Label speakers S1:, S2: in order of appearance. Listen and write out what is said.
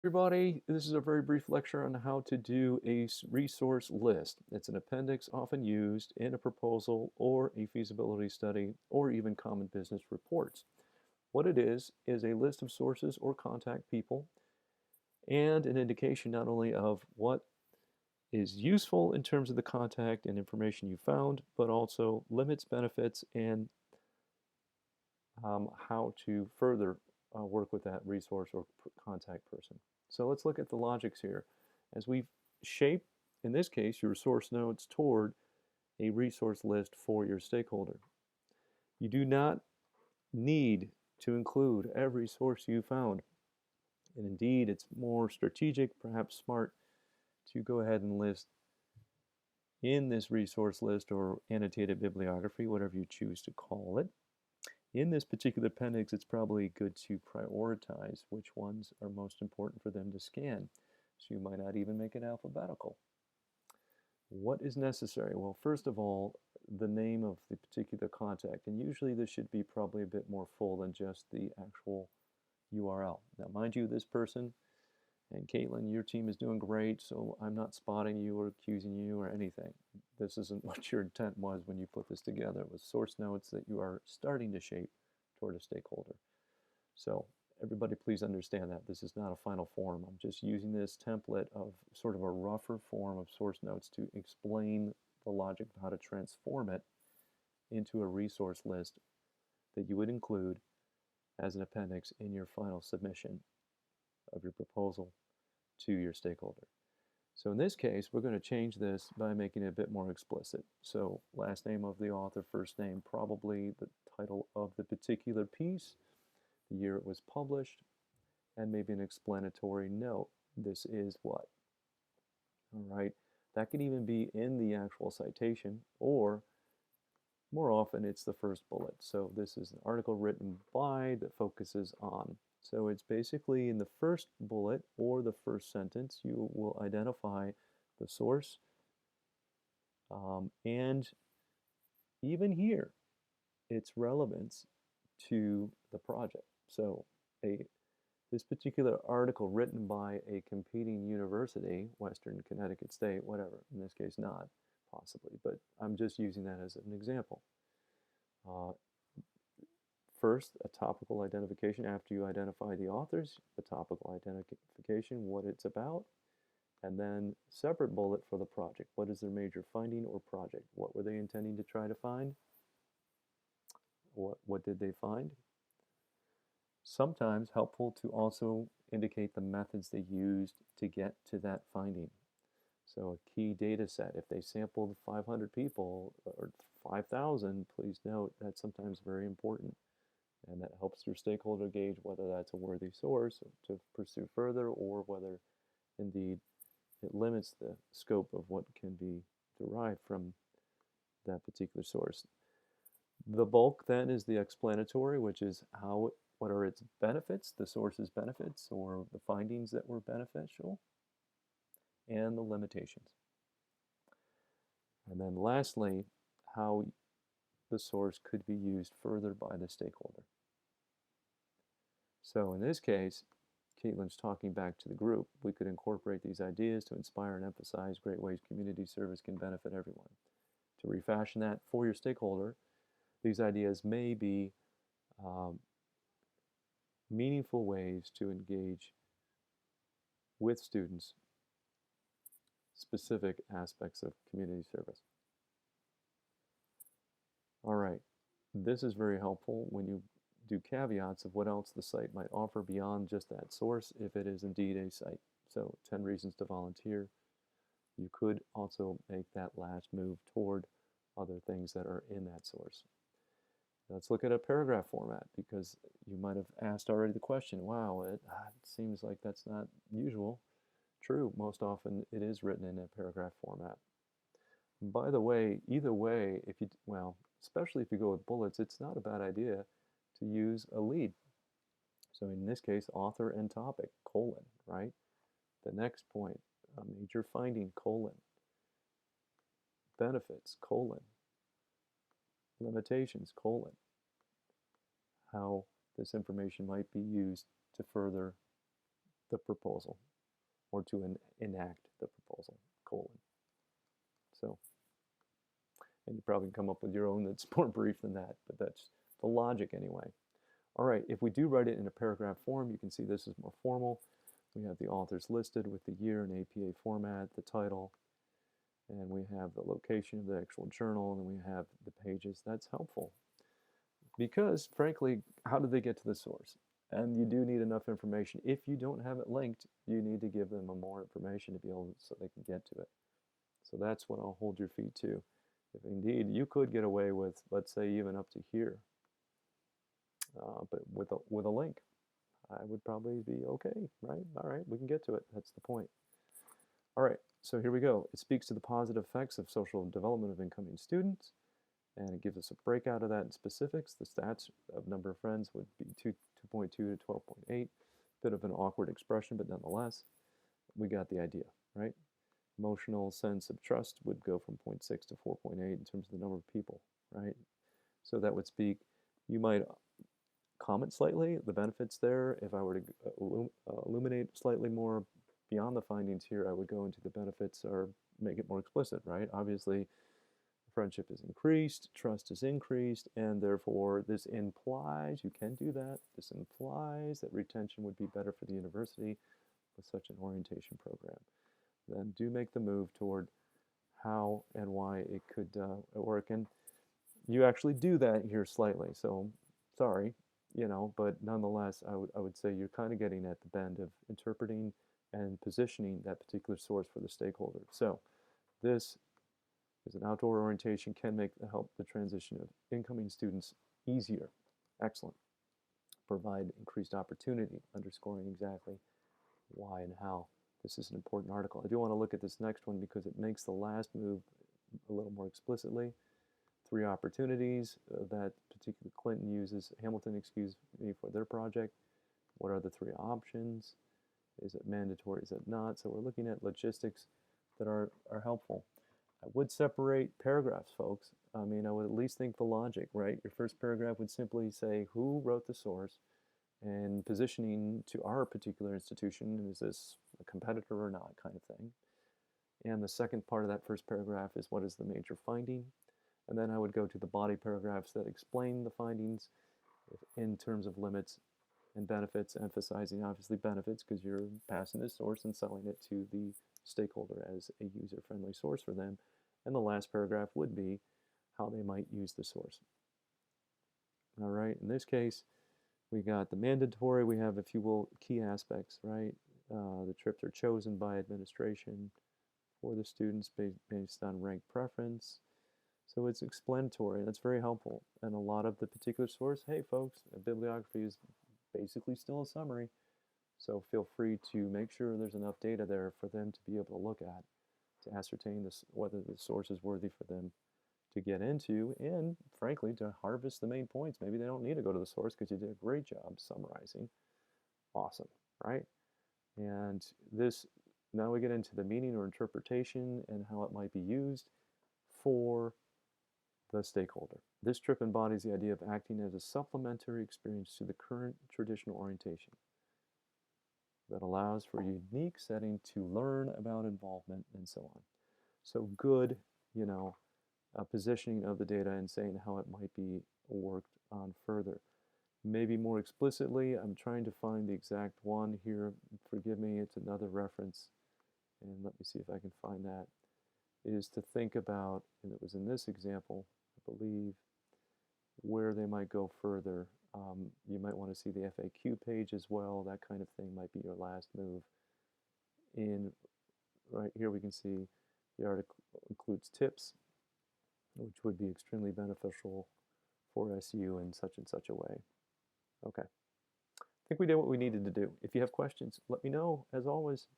S1: Everybody, this is a very brief lecture on how to do a resource list. It's an appendix often used in a proposal or a feasibility study or even common business reports. What it is a list of sources or contact people and an indication not only of what is useful in terms of the contact and information you found, but also limits, benefits, and how to further work with that resource or contact person. So let's look at the logics here. As we shape, in this case, your source notes toward a resource list for your stakeholder. You do not need to include every source you found. And indeed, it's more strategic, perhaps smart, to go ahead and list in this resource list or annotated bibliography, whatever you choose to call it. In this particular appendix, it's probably good to prioritize which ones are most important for them to scan. So you might not even make it alphabetical. What is necessary? Well, first of all, the name of the particular contact. And usually this should be probably a bit more full than just the actual URL. Now, mind you, this person, and Caitlin, your team is doing great, so I'm not spotting you or accusing you or anything. This isn't what your intent was when you put this together. It was source notes that you are starting to shape toward a stakeholder. So everybody please understand that this is not a final form. I'm just using this template of sort of a rougher form of source notes to explain the logic of how to transform it into a resource list that you would include as an appendix in your final submission of your proposal to your stakeholder. So in this case, we're going to change this by making it a bit more explicit. So last name of the author, first name, probably the title of the particular piece, the year it was published, and maybe an explanatory note. This is what. All right. That can even be in the actual citation, or more often it's the first bullet. So this is an article written by that focuses on. So it's basically in the first bullet or the first sentence, you will identify the source. And even here, its relevance to the project. So this particular article written by a competing university, Western Connecticut State, whatever, in this case not, possibly, but I'm just using that as an example. Uh, First, a topical identification after you identify the authors, the topical identification, what it's about, and then separate bullet for the project. What is their major finding or project? What were they intending to try to find? What did they find? Sometimes helpful to also indicate the methods they used to get to that finding. So a key data set, if they sampled 500 people or 5,000, please note that's sometimes very important. And that helps your stakeholder gauge whether that's a worthy source to pursue further or whether indeed it limits the scope of what can be derived from that particular source. The bulk then is the explanatory, which is what are its benefits, the source's benefits, or the findings that were beneficial, and the limitations. And then lastly, how the source could be used further by the stakeholder. So in this case, Caitlin's talking back to the group. We could incorporate these ideas to inspire and emphasize great ways community service can benefit everyone. To refashion that for your stakeholder, these ideas may be meaningful ways to engage with students specific aspects of community service. All right, this is very helpful when you do caveats of what else the site might offer beyond just that source if it is indeed a site. So 10 reasons to volunteer. You could also make that last move toward other things that are in that source. Let's look at a paragraph format because you might have asked already the question, wow, it seems like that's not usual. True, most often it is written in a paragraph format. By the way, either way, especially if you go with bullets, it's not a bad idea to use a lead. So in this case, author and topic, colon, right? The next point, a major finding, colon. Benefits, colon. Limitations, colon. How this information might be used to further the proposal, or to enact the proposal, colon. So, and you probably come up with your own that's more brief than that, but that's the logic anyway. All right, if we do write it in a paragraph form, you can see this is more formal. We have the authors listed with the year in APA format, the title, and we have the location of the actual journal, and then we have the pages. That's helpful because, frankly, how did they get to the source? And you do need enough information. If you don't have it linked, you need to give them more information to be able so they can get to it. So that's what I'll hold your feet to. If indeed you could get away with, let's say, even up to here, but with a link, I would probably be okay, right? All right, we can get to it. That's the point. All right, so here we go. It speaks to the positive effects of social development of incoming students, and it gives us a breakout of that in specifics. The stats of number of friends would be 2.2 to 12.8. Bit of an awkward expression, but nonetheless, we got the idea, right? Emotional sense of trust would go from 0.6 to 4.8 in terms of the number of people, right? So that would speak, you might comment slightly the benefits there. If I were to illuminate slightly more beyond the findings here, I would go into the benefits or make it more explicit, right? Obviously, friendship is increased, trust is increased, and therefore this implies, you can do that, this implies that retention would be better for the university with such an orientation program. Then do make the move toward how and why it could work. And you actually do that here slightly, so sorry, but nonetheless, I would say you're kind of getting at the bend of interpreting and positioning that particular source for the stakeholder. So this is an outdoor orientation, can help the transition of incoming students easier. Excellent. Provide increased opportunity, underscoring exactly why and how. This is an important article. I do want to look at this next one because it makes the last move a little more explicitly. 3 opportunities that particularly Hamilton, for their project. What are the 3 options? Is it mandatory? Is it not? So we're looking at logistics that are helpful. I would separate paragraphs, folks. I mean, I would at least think the logic, right? Your first paragraph would simply say who wrote the source and positioning to our particular institution, is this a competitor or not, kind of thing. And the second part of that first paragraph is what is the major finding? And then I would go to the body paragraphs that explain the findings in terms of limits and benefits, emphasizing obviously benefits because you're passing this source and selling it to the stakeholder as a user-friendly source for them. And the last paragraph would be how they might use the source. All right, in this case, we got the mandatory, we have, if you will, key aspects, right? The trips are chosen by administration for the students based on ranked preference. So it's explanatory, and that's very helpful. And a lot of the particular source, hey folks, a bibliography is basically still a summary. So feel free to make sure there's enough data there for them to be able to look at, to ascertain whether the source is worthy for them to get into, and frankly, to harvest the main points. Maybe they don't need to go to the source because you did a great job summarizing. Awesome, right? And this, now we get into the meaning or interpretation and how it might be used for the stakeholder. This trip embodies the idea of acting as a supplementary experience to the current traditional orientation that allows for a unique setting to learn about involvement and so on. So good, positioning of the data and saying how it might be worked on further. Maybe more explicitly, I'm trying to find the exact one here. Forgive me, it's another reference. And let me see if I can find that. Is to think about, and it was in this example, I believe, where they might go further. You might want to see the FAQ page as well. That kind of thing might be your last move. Right here we can see the article includes tips, which would be extremely beneficial for SU in such and such a way. Okay. I think we did what we needed to do. If you have questions, let me know. As always,